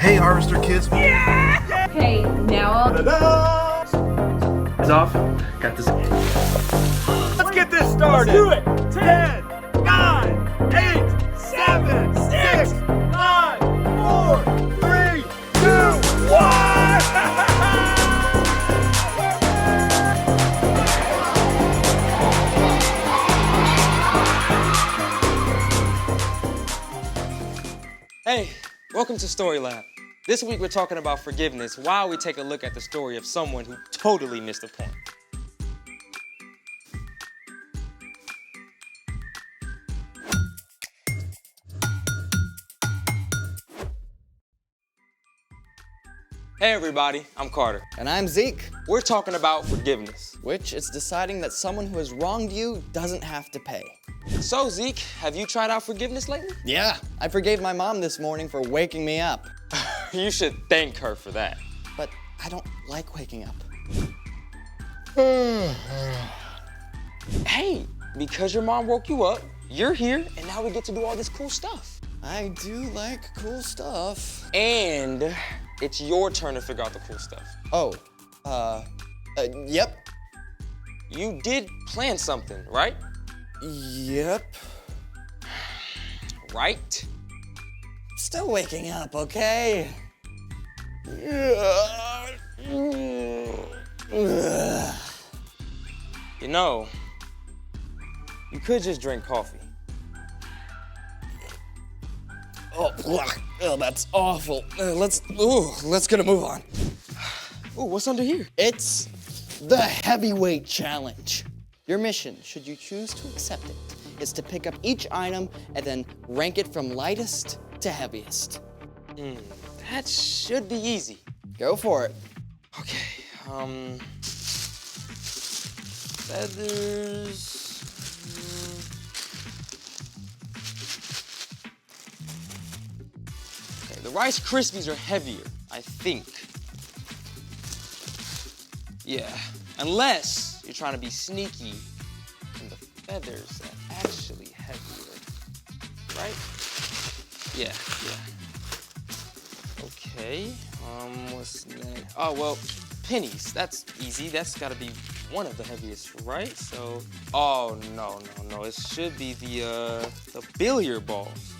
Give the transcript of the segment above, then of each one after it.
Hey, Harvester kids. Okay, now I'll... It's off. Got this. Let's get this started. Let's do it. 10, 9, 8, 7, 6, 5, 4, 3, 2, 1. Hey, welcome to Story Lab. This week we're talking about forgiveness while we take a look at the story of someone who totally missed the point. Hey everybody, I'm Carter. And I'm Zeke, We're talking about forgiveness. which is deciding that someone who has wronged you doesn't have to pay. So Zeke, have you tried out forgiveness lately? Yeah, I forgave my mom this morning for waking me up. You should thank her for that. But I don't like waking up. Hey, because your mom woke you up, you're here, and now we get to do all this cool stuff. I do like cool stuff. And it's your turn to figure out the cool stuff. Oh, yep. You did plan something, right? Yep. Right? Still waking up, okay? You know, you could just drink coffee. Oh, that's awful. Let's get a move on. Ooh, what's under here? It's the heavyweight challenge. Your mission, should you choose to accept it, is to pick up each item and then rank it from lightest to heaviest. That should be easy. Go for it. Okay, feathers. Okay, the Rice Krispies are heavier, I think. Yeah, unless you're trying to be sneaky and the feathers are actually heavier, right? Yeah. Okay, what's next? Oh, well, pennies, that's easy. That's gotta be one of the heaviest, right? So, oh, no, it should be the billiard balls.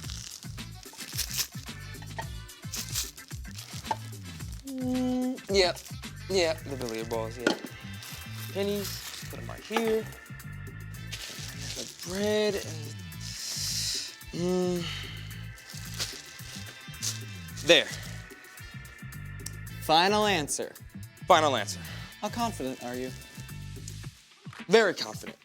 Yeah, the billiard balls, yeah. Pennies, put them right here. The bread and there. Final answer. Final answer. How confident are you? Very confident.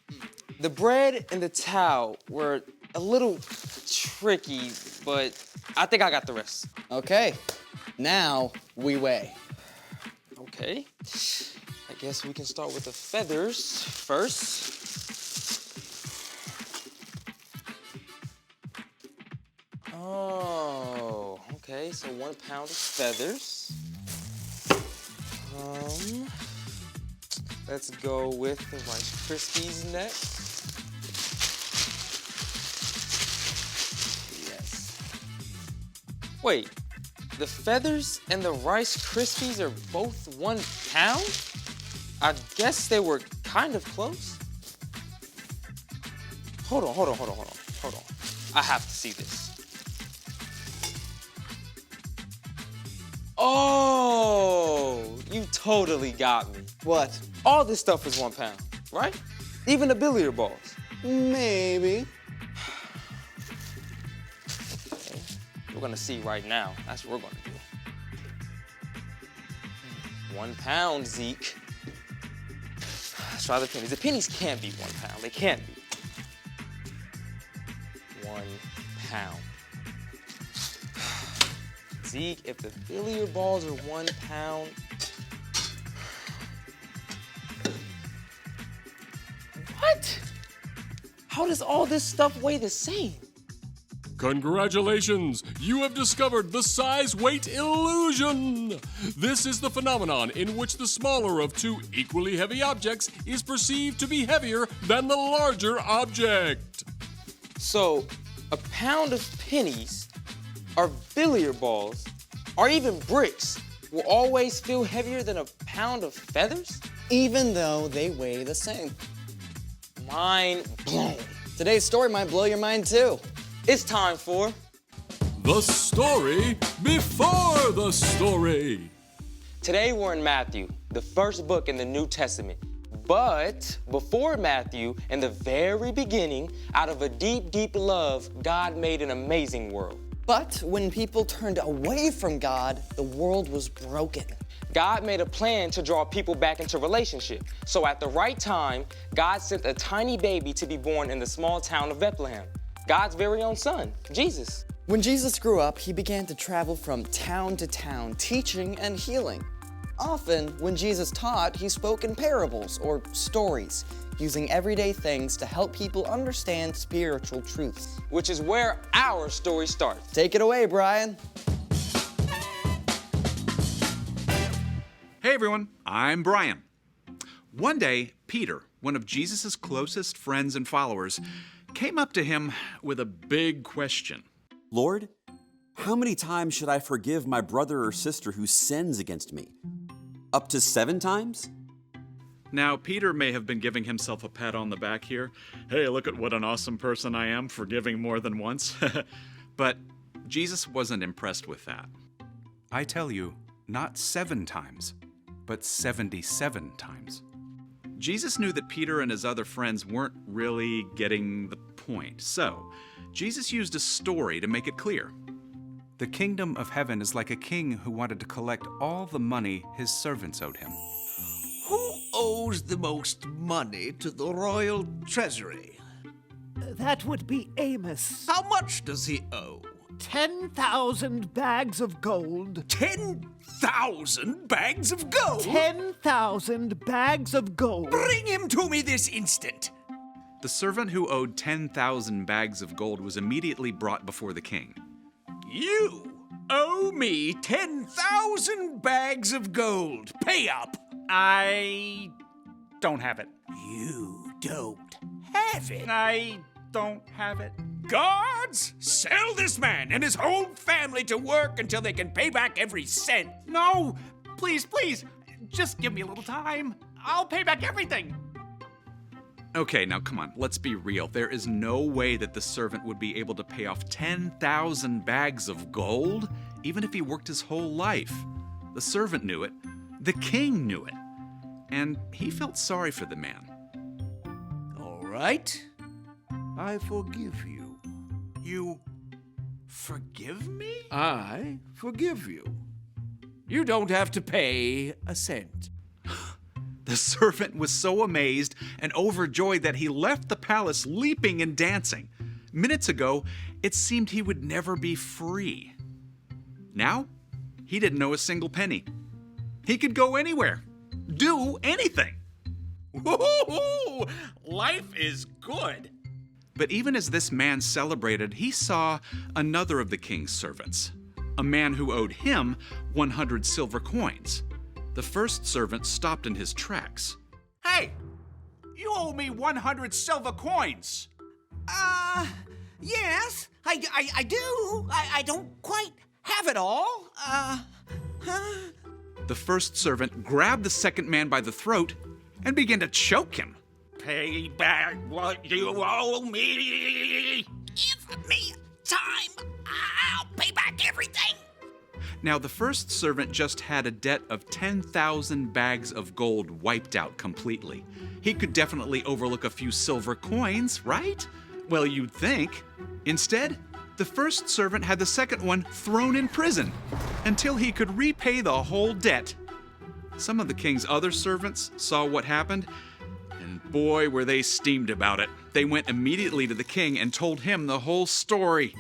The bread and the towel were a little tricky, but I think I got the rest. Okay, now we weigh. Okay. I guess we can start with the feathers first. Oh, okay, so 1 pound of feathers. Let's go with the Rice Krispies next. Yes. Wait, the feathers and the Rice Krispies are both 1 pound? I guess they were kind of close. Hold on. I have to see this. Oh, you totally got me. What? All this stuff is 1 pound, right? Even the billiard balls. Maybe. Okay. We're gonna see right now. That's what we're gonna do. 1 pound, Zeke. Let's try the pennies. The pennies can't be 1 pound. They can't be. 1 pound. Zeke, if the billiard balls are 1 pound, what? How does all this stuff weigh the same? Congratulations! You have discovered the size-weight illusion! This is the phenomenon in which the smaller of two equally heavy objects is perceived to be heavier than the larger object. So, a pound of pennies are billiard balls, or even bricks will always feel heavier than a pound of feathers? Even though they weigh the same. Mind blown. Today's story might blow your mind too. It's time for The story before the story. Today we're in Matthew, the first book in the New Testament. But before Matthew, in the very beginning, out of a deep, deep love, God made an amazing world. But when people turned away from God, the world was broken. God made a plan to draw people back into relationship. So at the right time, God sent a tiny baby to be born in the small town of Bethlehem. God's very own son, Jesus. When Jesus grew up, he began to travel from town to town, teaching and healing. Often, when Jesus taught, he spoke in parables or stories, using everyday things to help people understand spiritual truths. Which is where our story starts. Take it away, Brian. Hey everyone, I'm Brian. One day, Peter, one of Jesus' closest friends and followers, came up to him with a big question. Lord, how many times should I forgive my brother or sister who sins against me? Up to 7 times? Now, Peter may have been giving himself a pat on the back here. Hey, look at what an awesome person I am, forgiving more than once. But Jesus wasn't impressed with that. I tell you, not 7 times, but 77 times. Jesus knew that Peter and his other friends weren't really getting the point. So, Jesus used a story to make it clear. The kingdom of heaven is like a king who wanted to collect all the money his servants owed him. Who owes the most money to the royal treasury? That would be Amos. How much does he owe? 10,000 bags of gold. 10,000 bags of gold? 10,000 bags of gold. Bring him to me this instant. The servant who owed 10,000 bags of gold was immediately brought before the king. You owe me 10,000 bags of gold. Pay up. I don't have it. You don't have it. I don't have it. Guards, sell this man and his whole family to work until they can pay back every cent. No! Please, please, just give me a little time. I'll pay back everything. Okay, now come on, let's be real. There is no way that the servant would be able to pay off 10,000 bags of gold, even if he worked his whole life. The servant knew it. The king knew it. And he felt sorry for the man. All right. I forgive you. You forgive me? I forgive you. You don't have to pay a cent. The servant was so amazed and overjoyed that he left the palace leaping and dancing. Minutes ago, it seemed he would never be free. Now, he didn't owe a single penny. He could go anywhere, do anything. Woo-hoo-hoo! Life is good. But even as this man celebrated, he saw another of the king's servants, a man who owed him 100 silver coins. The first servant stopped in his tracks. Hey, you owe me 100 silver coins. Yes, I do. I don't quite have it all. The first servant grabbed the second man by the throat and began to choke him. Pay back what you owe me. Give me time. I'll pay back everything. Now, the first servant just had a debt of 10,000 bags of gold wiped out completely. He could definitely overlook a few silver coins, right? Well, you'd think. Instead, the first servant had the second one thrown in prison until he could repay the whole debt. Some of the king's other servants saw what happened, and boy, were they steamed about it. They went immediately to the king and told him the whole story.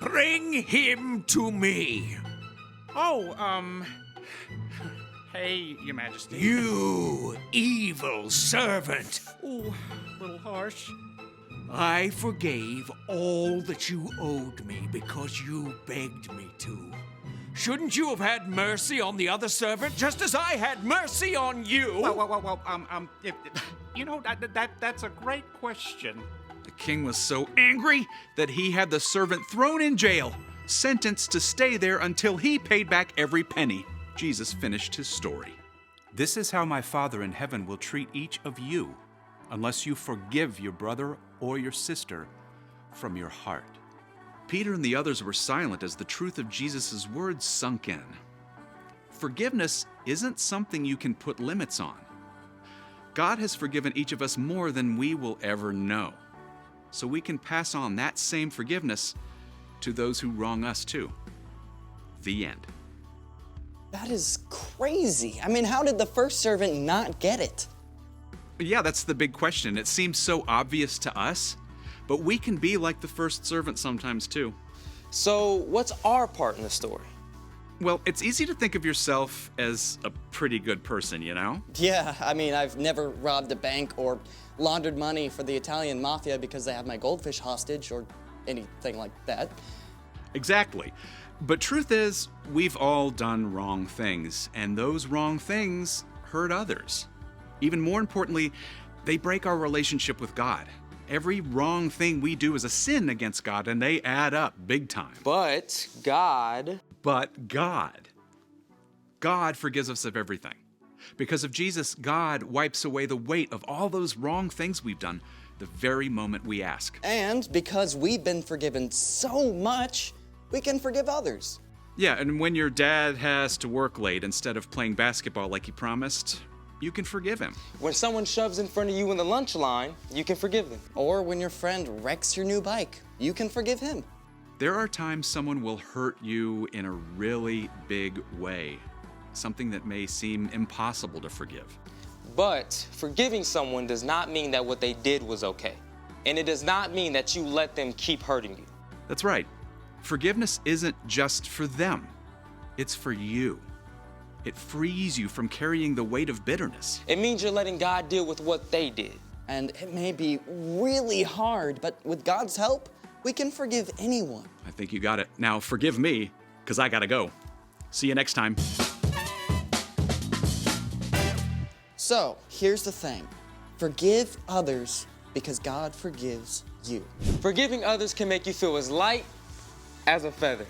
Bring him to me. Oh, hey, Your Majesty. You evil servant. Oh, a little harsh. I forgave all that you owed me because you begged me to. Shouldn't you have had mercy on the other servant just as I had mercy on you? Well, you know, that's a great question. The king was so angry that he had the servant thrown in jail. sentenced to stay there until he paid back every penny. Jesus finished his story. This is how my Father in heaven will treat each of you, unless you forgive your brother or your sister from your heart. Peter and the others were silent as the truth of Jesus' words sunk in. Forgiveness isn't something you can put limits on. God has forgiven each of us more than we will ever know, so we can pass on that same forgiveness to those who wrong us too. The end. That is crazy. I mean, how did the first servant not get it? Yeah, that's the big question. It seems so obvious to us, but we can be like the first servant sometimes too. So what's our part in the story? Well, it's easy to think of yourself as a pretty good person, you know? Yeah, I mean, I've never robbed a bank or laundered money for the Italian mafia because they have my goldfish hostage or anything like that. Exactly. But truth is, we've all done wrong things, and those wrong things hurt others. Even more importantly, they break our relationship with God. Every wrong thing we do is a sin against God, and they add up big time. But God forgives us of everything. Because of Jesus, God wipes away the weight of all those wrong things we've done the very moment we ask. And because we've been forgiven so much, we can forgive others. Yeah, and when your dad has to work late instead of playing basketball like he promised, you can forgive him. When someone shoves in front of you in the lunch line, you can forgive them. Or when your friend wrecks your new bike, you can forgive him. There are times someone will hurt you in a really big way, something that may seem impossible to forgive. But forgiving someone does not mean that what they did was okay. And it does not mean that you let them keep hurting you. That's right. Forgiveness isn't just for them. It's for you. It frees you from carrying the weight of bitterness. It means you're letting God deal with what they did. And it may be really hard, but with God's help, we can forgive anyone. I think you got it. Now forgive me, because I gotta go. See you next time. So, here's the thing. Forgive others because God forgives you. Forgiving others can make you feel as light as a feather.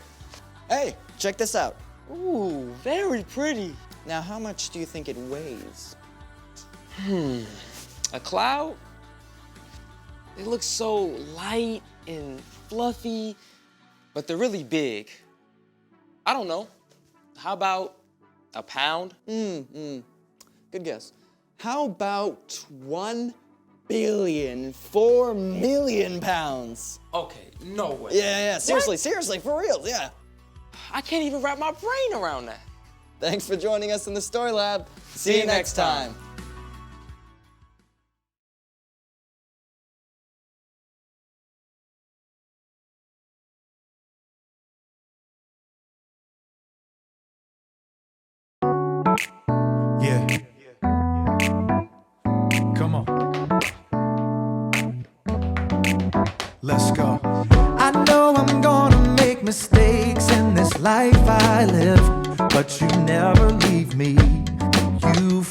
Hey, check this out. Ooh, very pretty. Now, how much do you think it weighs? A cloud? They look so light and fluffy, but they're really big. I don't know. How about a pound? Good guess. How about 1,000,000,004,000,000 pounds? Okay, no way. Yeah, seriously, for real, yeah. I can't even wrap my brain around that. Thanks for joining us in the Story Lab. See you next time. Yeah. Come on. Let's go. I know I'm gonna make mistakes in this life I live, but you never leave me. You